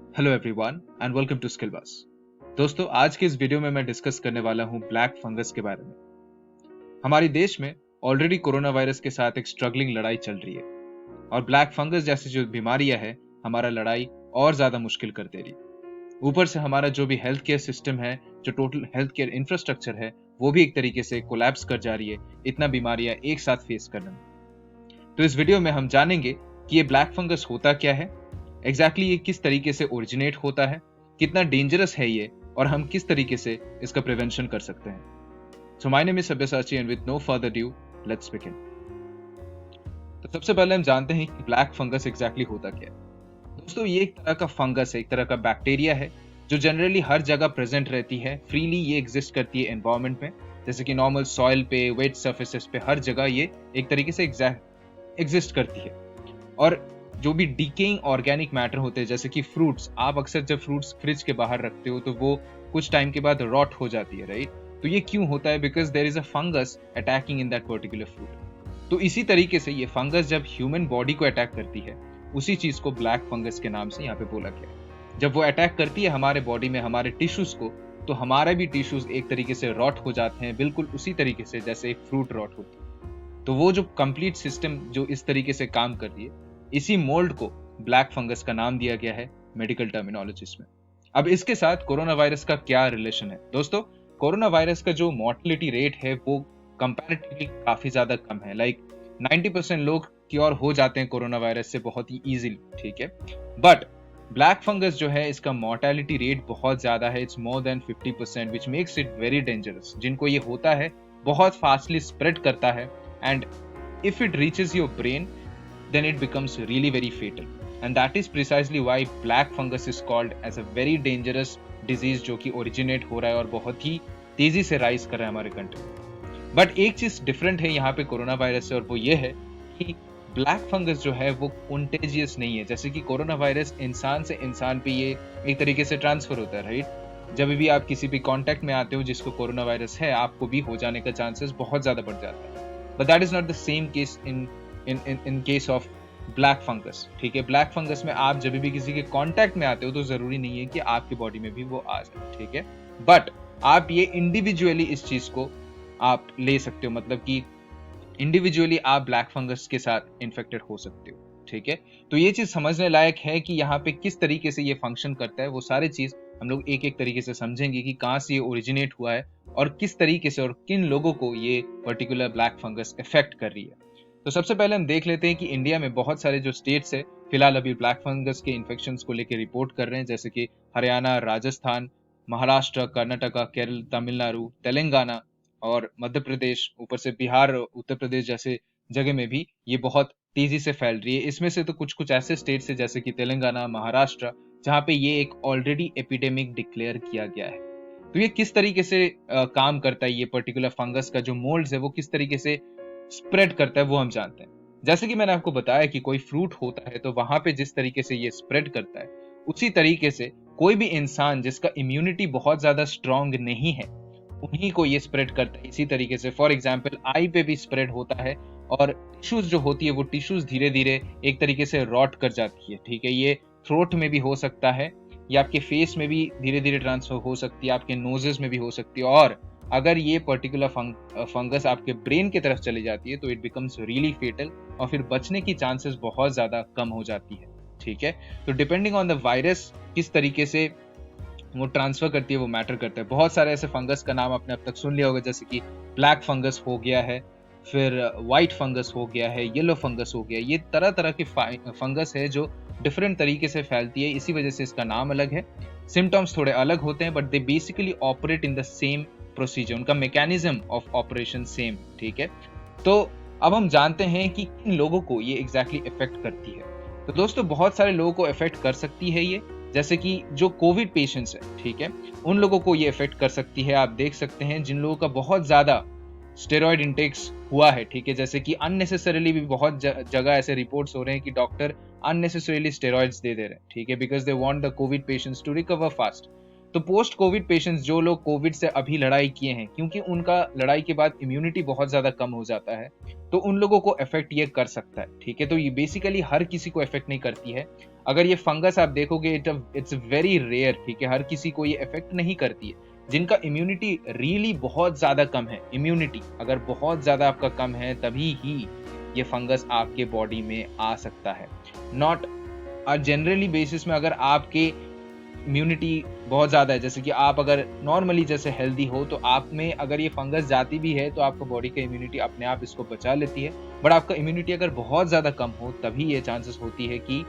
Hello everyone and welcome to skill बस। दोस्तों, आज के इस वीडियो में मैं डिस्कस करने वाला हूं ब्लैक फंगस के बारे में। हमारे देश में ऑलरेडी कोरोना वायरस के साथ एक स्ट्रगलिंग लड़ाई चल रही है और ब्लैक फंगस जैसी जो बीमारियां है हमारा लड़ाई और ज्यादा मुश्किल कर दे रही है। ऊपर से हमारा जो भी हेल्थ केयर सिस्टम है, जो टोटल हेल्थ केयर इंफ्रास्ट्रक्चर है, वो भी एक तरीके से कोलैप्स कर जा रही है इतना बीमारियां एक साथ फेस करने में। तो इस वीडियो में हम जानेंगे कि ये ब्लैक फंगस होता क्या है, एग्जैक्टली ये किस तरीके से ओरिजिनेट होता है, कितना डेंजरस है ये और हम किस तरीके से इसका प्रिवेंशन कर सकते हैं। So my name is Sabyasachi and with no further due let's begin. तो सबसे पहले हम जानते हैं कि ब्लैक फंगस एग्जैक्टली होता क्या है। दोस्तों, ये एक तरह का फंगस है, एक तरह का बैक्टीरिया है जो जनरली हर जगह प्रेजेंट रहती है। फ्रीली ये एग्जिस्ट करती है एनवायरमेंट में, जैसे कि नॉर्मल सॉइल पे, वेट सर्फेसेस पे, हर जगह ये एक तरीके से एग्जिस्ट करती है। और जो भी डिकेइंग ऑर्गेनिक मैटर होते हैं, जैसे कि फ्रूट्स, आप अक्सर जब फ्रूट्स फ्रिज के बाहर रखते हो तो वो कुछ टाइम के बाद रॉट हो जाती है, राइट? तो ये क्यों होता है? Because there is a fungus attacking in that particular fruit. तो इसी तरीके से ये फंगस जब ह्यूमन बॉडी को अटैक करती है, उसी चीज को ब्लैक फंगस के नाम से यहाँ पे बोला गया है। जब वो अटैक करती है हमारे बॉडी में, हमारे टिश्यूज को, तो हमारे भी टिश्यूज एक तरीके से रॉट हो जाते हैं, बिल्कुल उसी तरीके से जैसे एक फ्रूट रॉट होती है। तो वो जो कंप्लीट सिस्टम जो इस तरीके से काम कर रही है, इसी मोल्ड को ब्लैक फंगस का नाम दिया गया है मेडिकल टर्मिनोलॉजीज में। अब इसके साथ कोरोना वायरस का क्या रिलेशन है? दोस्तों, कोरोना वायरस का जो मॉर्टेलिटी रेट है वो कंपैरेटिवली काफी ज्यादा कम है। लाइक 90% लोग क्योर हो जाते हैं कोरोना वायरस से बहुत ही इजीली, ठीक है। बट ब्लैक फंगस जो है, इसका मॉर्टेलिटी रेट बहुत ज्यादा है। It's more than 50%, which makes it very dangerous. जिनको ये होता है बहुत फास्टली स्प्रेड करता है, and if it reaches your brain then it becomes really very fatal. And that is precisely why black fungus is called as a very dangerous disease जो कि originate हो रहा है और बहुत ही तेजी से राइज कर रहा है हमारे कंट्री में। बट एक चीज डिफरेंट है यहाँ पे कोरोना वायरस से, और वो ये है कि ब्लैक फंगस जो है वो कंटेजियस नहीं है। जैसे कि कोरोना वायरस इंसान से इंसान पे ये एक तरीके से ट्रांसफर होता है, राइट? जब भी आप किसी भी कांटेक्ट में आते हो जिसको कोरोना वायरस है, आपको भी हो जाने का चांसेस बहुत ज्यादा बढ़ जाता है। But that is not the same case in case of black fungus, ठीक है। ब्लैक फंगस में आप जब भी किसी के कांटेक्ट में आते हो तो जरूरी नहीं है कि आपकी बॉडी में भी वो आ जाए, ठीक है। बट आप ये इंडिविजुअली इस चीज को आप ले सकते हो, मतलब कि इंडिविजुअली आप ब्लैक फंगस के साथ इन्फेक्टेड हो सकते हो, ठीक है। तो ये चीज समझने लायक है कि यहाँ पे किस तरीके से ये फंक्शन करता है। वो सारे चीज हम लोग एक एक तरीके से समझेंगे कि कहाँ से ये ओरिजिनेट हुआ है और किस तरीके से और किन लोगों को ये पर्टिकुलर ब्लैक फंगस इफेक्ट कर रही है। तो सबसे पहले हम देख लेते हैं कि इंडिया में बहुत सारे जो स्टेट्स है फिलहाल अभी ब्लैक फंगस के इन्फेक्शंस को लेकर रिपोर्ट कर रहे हैं, जैसे कि हरियाणा, राजस्थान, महाराष्ट्र, कर्नाटका, केरल, तमिलनाडु, तेलंगाना और मध्य प्रदेश, ऊपर से बिहार, उत्तर प्रदेश जैसे जगह में भी ये बहुत तेजी से फैल रही है। इसमें से तो कुछ कुछ ऐसे स्टेट्स है जैसे कि तेलंगाना, महाराष्ट्र, जहाँ पे ये एक ऑलरेडी एपिडेमिक डिक्लेयर किया गया है। तो ये किस तरीके से काम करता है, ये पर्टिकुलर फंगस का जो मोल्ड्स है वो किस तरीके से स्प्रेड करता है, वो हम जानते हैं। जैसे कि मैंने आपको बताया कि कोई फ्रूट होता है तो वहां पे जिस तरीके से ये स्प्रेड करता है, उसी तरीके से कोई भी इंसान जिसका इम्यूनिटी बहुत ज्यादा स्ट्रांग नहीं है, उन्हीं को ये स्प्रेड करता है इसी तरीके से। फॉर एग्जाम्पल, आई पे भी स्प्रेड होता है और टिश्यूज जो होती है वो टिश्यूज धीरे धीरे एक तरीके से रॉट कर जाती है, ठीक है। ये थ्रोट में भी हो सकता है, या आपके फेस में भी धीरे धीरे ट्रांसफर हो सकती है, आपके नोजेस में भी हो सकती है, और अगर ये पर्टिकुलर फंगस आपके ब्रेन की तरफ चली जाती है तो इट बिकम्स रियली फेटल, और फिर बचने की चांसेस बहुत ज्यादा कम हो जाती है, ठीक है। तो डिपेंडिंग ऑन द वायरस किस तरीके से वो ट्रांसफर करती है वो मैटर करता है। बहुत सारे ऐसे फंगस का नाम आपने अब तक सुन लिया होगा, जैसे कि ब्लैक फंगस हो गया है, फिर व्हाइट फंगस हो गया है, येलो फंगस हो गया। ये तरह तरह की फंगस है जो डिफरेंट तरीके से फैलती है, इसी वजह से इसका नाम अलग है। सिम्टम्स थोड़े अलग होते हैं, but they basically operate in the same procedure, उनका मैकेनिज्म ऑफ ऑपरेशन सेम, ठीक है। तो अब हम जानते हैं कि किन लोगों को ये एग्जैक्टली इफेक्ट करती है। तो दोस्तों, बहुत सारे लोगों को इफेक्ट कर सकती है ये, जैसे कि जो कोविड पेशेंट्स है, ठीक है, उन लोगों को ये इफेक्ट कर सकती है। आप देख सकते हैं जिन लोगों का बहुत ज्यादा स्टेरॉइड इंटेक्स हुआ है, ठीक है, जैसे कि अननेसेसरीली भी बहुत जगह ऐसे रिपोर्ट्स हो रहे हैं कि डॉक्टर अननेसेसरीली स्टेरॉइड्स दे रहे हैं, ठीक है, because they want the covid patients to recover fast. तो पोस्ट कोविड पेशेंट्स, जो लोग कोविड से अभी लड़ाई किए हैं, क्योंकि उनका लड़ाई के बाद इम्यूनिटी बहुत ज्यादा कम हो जाता है, तो उन लोगों को इफेक्ट ये कर सकता है, ठीक है। तो ये बेसिकली हर किसी को इफेक्ट नहीं करती है। अगर ये फंगस आप देखोगे, इट्स वेरी रेयर, ठीक है, हर किसी को ये इफेक्ट नहीं करती है। जिनका इम्यूनिटी रियली बहुत ज्यादा कम है, इम्यूनिटी अगर बहुत ज्यादा आपका कम है, तभी ही ये फंगस आपके बॉडी में आ सकता है। नॉट जनरली बेसिस में अगर आपके इम्यूनिटी बहुत ज्यादा है, जैसे कि आप अगर नॉर्मली जैसे हेल्दी हो, तो आप में अगर ये फंगस जाती भी है तो आपका बॉडी का इम्यूनिटी अपने आप इसको बचा लेती है। बट आपका इम्यूनिटी अगर बहुत ज्यादा कम हो, तभी ये चांसेस होती है कि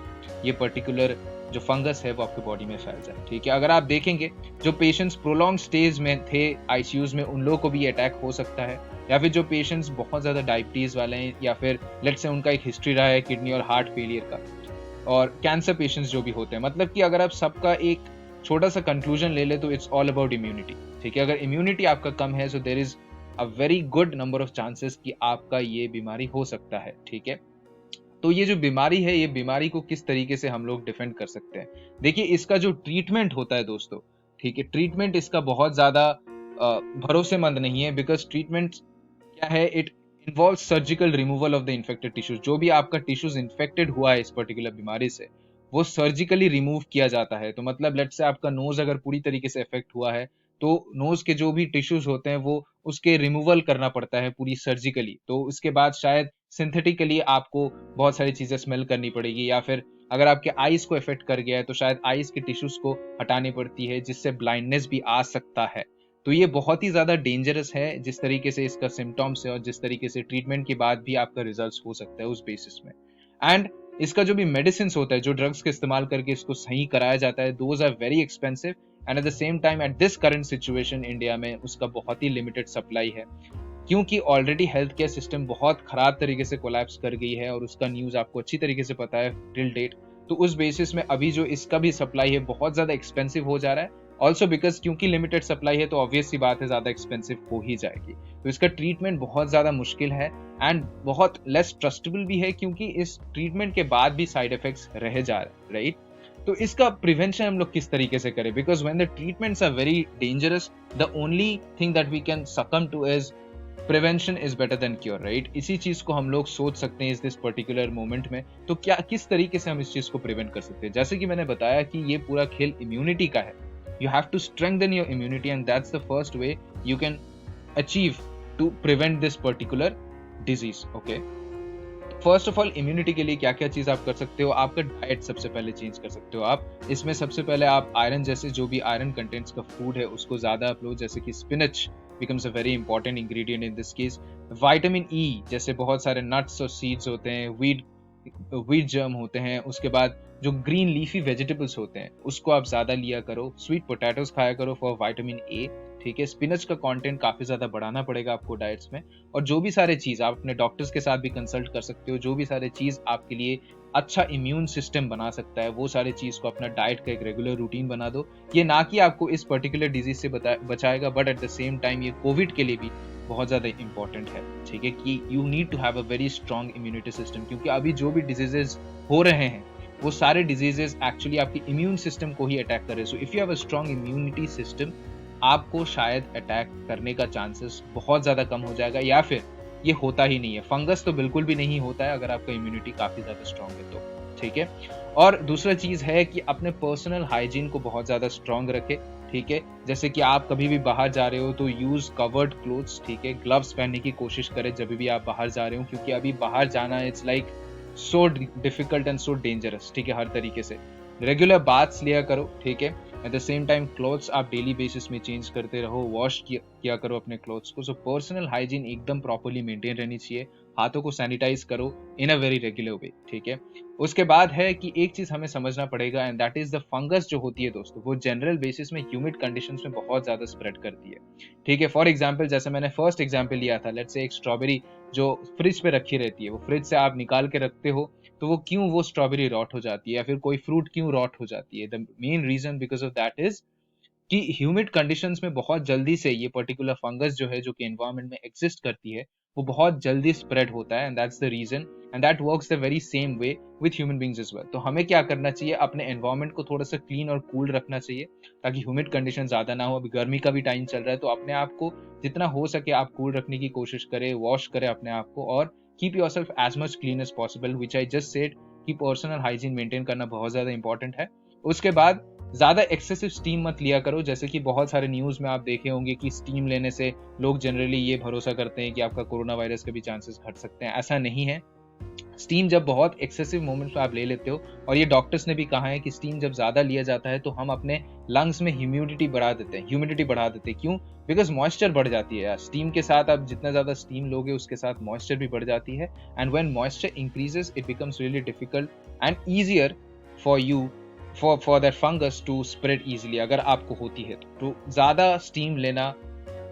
ये पर्टिकुलर जो फंगस है वो आपके बॉडी में फैल जाए, ठीक है। अगर आप देखेंगे, जो पेशेंट्स प्रोलॉन्ग स्टेज में थे आईसीयूज में, उन लोगों को भी अटैक हो सकता है। या फिर जो पेशेंट्स बहुत ज्यादा डायबिटीज वाले हैं, या फिर लेट्स से उनका एक हिस्ट्री रहा है किडनी और हार्ट फेलियर का, और कैंसर पेशेंट्स जो भी होते हैं, मतलब कि अगर आप सबका एक छोटा सा कंक्लूजन ले ले, तो इट्स ऑल अबाउट इम्यूनिटी, ठीक है। अगर इम्यूनिटी आपका कम है, so there is a very good number of chances कि आपका ये बीमारी हो सकता है, ठीक है। तो ये जो बीमारी है, ये बीमारी को किस तरीके से हम लोग डिफेंड कर सकते हैं? देखिए, इसका जो ट्रीटमेंट होता है दोस्तों, ठीक है, ट्रीटमेंट इसका बहुत ज्यादा भरोसेमंद नहीं है, बिकॉज ट्रीटमेंट क्या है, it involve surgical removal of the infected tissues. जो भी आपका टिश्यूज इन्फेक्टेड हुआ है इस पर्टिकुलर बीमारी से, वो सर्जिकली रिमूव किया जाता है। तो मतलब लेट्स से आपका नोज अगर पूरी तरीके से इफेक्ट हुआ है, तो नोज के जो भी टिश्यूज होते हैं वो उसके रिमूवल करना पड़ता है पूरी सर्जिकली। तो उसके बाद शायद सिंथेटिकली आपको बहुत सारी चीजें स्मेल करनी पड़ेगी, या फिर अगर आपके आईज को इफेक्ट कर गया है, तो शायद आईज के टिश्यूज को हटानी पड़ती है, जिससे ब्लाइंडनेस भी आ सकता है। तो ये बहुत ही ज्यादा डेंजरस है, जिस तरीके से इसका सिम्टम्स है और जिस तरीके से ट्रीटमेंट के बाद भी आपका रिजल्ट हो सकता है उस बेसिस में। एंड इसका जो भी मेडिसिन होता है, जो ड्रग्स का इस्तेमाल करके इसको सही कराया जाता है, those are very expensive. And at the same time, at this current situation India में उसका बहुत ही लिमिटेड सप्लाई है, क्योंकि ऑलरेडी हेल्थ केयर सिस्टम बहुत खराब तरीके से कोलैप्स कर गई है, और उसका न्यूज आपको अच्छी तरीके से पता है टिल डेट। तो उस बेसिस में अभी जो इसका भी सप्लाई है बहुत ज्यादा एक्सपेंसिव हो जा रहा है। ऑल्सो बिकॉज क्योंकि लिमिटेड सप्लाई है, तो ऑब्वियस सी बात है ज्यादा एक्सपेंसिव हो ही जाएगी। तो इसका ट्रीटमेंट बहुत ज्यादा मुश्किल है, एंड बहुत लेस ट्रस्टेबल भी है, क्योंकि इस ट्रीटमेंट के बाद भी साइड इफेक्ट्स रह जा रहे हैं, राइट। तो इसका प्रिवेंशन हम लोग किस तरीके से करें? Because when the treatments are very dangerous, the only thing that we can succumb to is prevention is better than cure, right. इसी चीज को हम लोग सोच सकते हैं इस दिस पर्टिकुलर मोमेंट में। तो क्या किस तरीके से हम इस चीज को प्रिवेंट कर सकते हैं? जैसे कि मैंने बताया कि ये पूरा खेल इम्यूनिटी का है। You have to strengthen your immunity, and that's the first way you can achieve to prevent this particular disease, okay. First of all, immunity के लिए क्या क्या चीज आप कर सकते हो? आपका डाइट सबसे पहले चेंज कर सकते हो आप। इसमें सबसे पहले आप आयरन जैसे जो भी आयरन कंटेंट्स का फूड है उसको ज्यादा आप लो, जैसे कि spinach becomes a very important ingredient in this case. Vitamin E जैसे बहुत सारे नट्स और सीड्स होते हैं, वीट जर्म होते हैं, उसके बाद जो ग्रीन लीफी वेजिटेबल्स होते हैं उसको आप ज्यादा लिया करो। स्वीट पोटैटोज खाया करो फॉर विटामिन ए, ठीक है। स्पिनच का कंटेंट काफी ज्यादा बढ़ाना पड़ेगा आपको डाइट्स में। और जो भी सारे चीज आप अपने डॉक्टर्स के साथ भी कंसल्ट कर सकते हो, जो भी सारे चीज आपके लिए अच्छा इम्यून सिस्टम बना सकता है, वो सारे चीज को अपना डाइट का एक रेगुलर रूटीन बना दो। ये ना कि आपको इस पर्टिकुलर डिजीज से बचाएगा, but at the same time ये कोविड के लिए भी बहुत ज्यादा इंपॉर्टेंट है, ठीक है, कि you need to have a very strong immunity system. क्योंकि अभी जो भी डिजीजेस हो रहे हैं, वो सारे डिजीजेस एक्चुअली आपके इम्यून सिस्टम को ही अटैक कर रहे हैं। So if you have a strong immunity system, आपको शायद अटैक करने का चांसेस बहुत ज्यादा कम हो जाएगा, या फिर ये होता ही नहीं है। फंगस तो बिल्कुल भी नहीं होता है अगर आपका इम्यूनिटी काफी ज्यादा स्ट्रांग है तो, ठीक है। और दूसरा चीज है कि अपने पर्सनल हाइजीन को बहुत ज्यादा स्ट्रांग रखे, ठीक है। जैसे कि आप कभी भी बाहर जा रहे हो तो यूज कवर्ड क्लोथ्स, ठीक है। ग्लव्स पहनने की कोशिश करें जब भी आप बाहर जा रहे हो, क्योंकि अभी बाहर जाना it's like so difficult and so dangerous, ठीक है, हर तरीके से। रेगुलर बाथ्स लिया करो, ठीक है। Eight the same time clothes आप डेली बेसिस में चेंज करते रहो, वॉश किया करो अपने क्लोथ्स को। सो पर्सनल हाइजीन एकदम प्रॉपर्ली मेंटेन रहनी चाहिए। हाथों को सैनिटाइज करो इन अ वेरी रेगुलर वे, ठीक है। उसके बाद है कि एक चीज हमें समझना पड़ेगा, and that is the fungus जो होती है दोस्तों, वो जनरल बेसिस में ह्यूमिड कंडीशंस में बहुत ज्यादा स्प्रेड करती है, ठीक है। फॉर एग्जांपल, जैसे मैंने फर्स्ट एग्जांपल लिया था, लेट्स से एक स्ट्रॉबेरी जो फ्रिज पे रखी रहती है, वो फ्रिज से आप निकाल के रखते हो, तो वो क्यों वो स्ट्रॉबेरी रॉट हो जाती है, या फिर कोई फ्रूट क्यों रॉट हो जाती है? The main reason because of that is कि ह्यूमिड कंडीशंस में बहुत जल्दी से ये पर्टिकुलर फंगस जो है, जो कि एनवायरनमेंट में एग्जिस्ट करती है, वो बहुत जल्दी स्प्रेड होता है, and that's the reason, and that works the very same way with human beings as well. तो हमें क्या करना चाहिए, अपने एनवायरमेंट को थोड़ा सा क्लीन और कूल रखना चाहिए ताकि ह्यूमिड कंडीशन ज्यादा ना हो। अभी गर्मी का भी टाइम चल रहा है, तो अपने आप को जितना हो सके आप कूल रखने की कोशिश करें, वॉश करें अपने आप को, और keep yourself as much clean as possible, which I just said कि पर्सनल हाइजीन मेंटेन करना बहुत ज्यादा इंपॉर्टेंट है। उसके बाद ज्यादा एक्सेसिव स्टीम मत लिया करो, जैसे कि बहुत सारे न्यूज में आप देखे होंगे कि स्टीम लेने से लोग जनरली ये भरोसा करते हैं कि आपका कोरोना वायरस के भी चांसेस घट सकते हैं। ऐसा नहीं है। स्टीम जब बहुत एक्सेसिव मोमेंट्स में आप ले लेते हो, और ये डॉक्टर्स ने भी कहा है कि स्टीम जब ज्यादा लिया जाता है तो हम अपने लंग्स में ह्यूमिडिटी बढ़ा देते हैं। क्यों? बिकॉज मॉइस्चर बढ़ जाती है यार। स्टीम के साथ आप जितना ज्यादा स्टीम लोगे उसके साथ मॉइस्चर भी बढ़ जाती है, and when moisture increases it becomes really difficult and easier for you for that fungus to spread easily, अगर आपको होती है तो ज्यादा स्टीम लेना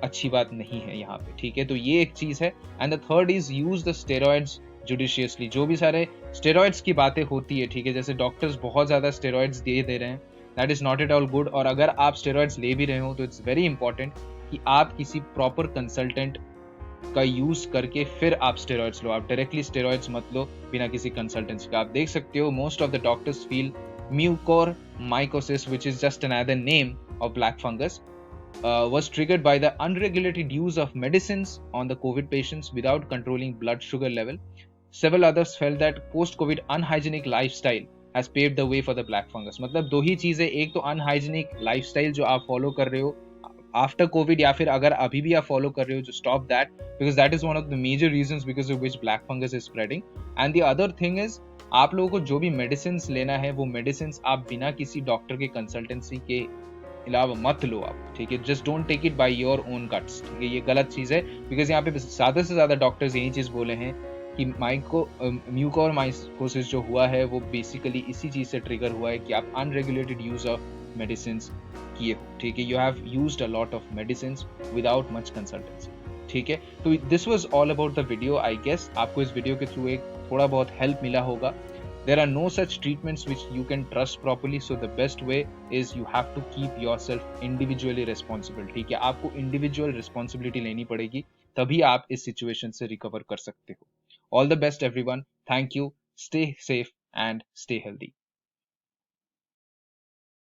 अच्छी बात नहीं है यहाँ पे, ठीक है। तो ये एक चीज है। And the third is use the steroids judiciously. जो भी सारे स्टेरॉइड्स की बातें होती है, ठीक है, जैसे डॉक्टर्स बहुत ज्यादा स्टेरॉइड्स दे रहे हैं, that is not at all good. और अगर आप स्टेरॉइड्स ले भी रहे हो तो इट्स वेरी इंपॉर्टेंट कि आप किसी प्रॉपर कंसल्टेंट का यूज करके फिर आप स्टेरॉइड्स लो। आप डायरेक्टली स्टेरॉइड्स मत लो बिना किसी कंसल्टेंसी का। आप देख सकते हो most of the doctors feel mucormycosis, which is just another name of black fungus, was triggered by the unregulated use of medicines on the COVID patients without controlling blood sugar level. Several others felt that post-COVID unhygienic lifestyle has paved the way for the black fungus. मतलब दो ही चीजें, एक तो unhygienic lifestyle जो आप follow कर रहे हो आफ्टर कोविड, या फिर अगर अभी भी आप फॉलो कर रहे हो, जो stop that, because that is one of the major reasons because of which black fungus is spreading. And the other thing is, आप लोगों को जो भी मेडिसिन लेना है वो मेडिसिन आप बिना किसी डॉक्टर के कंसल्टेंसी के अलावा मत लो आप, ठीक है। Just don't take it by your own guts, ठीक है। ये गलत चीज है, बिकॉज यहाँ पे ज्यादा से ज्यादा डॉक्टर्स यही चीज बोले हैं कि म्यूकोरमाइकोसिस जो हुआ है वो बेसिकली इसी चीज से ट्रिगर हुआ है कि आप अनरेगुलेटेड यूज ऑफ मेडिसिन किए हो, ठीक है। You have used a lot of medicine without much consultancy, ठीक है। तो this was all about the video. I guess आपको इस वीडियो के थ्रू एक थोड़ा बहुत हेल्प मिला होगा। There are no such treatments which you can trust properly, so the best way is you have to keep yourself individually responsible, ठीक है। आपको individual responsibility लेनी पड़ेगी, तभी आप इस situation से recover कर सकते हो। All the best everyone. Thank you. Stay safe and stay healthy.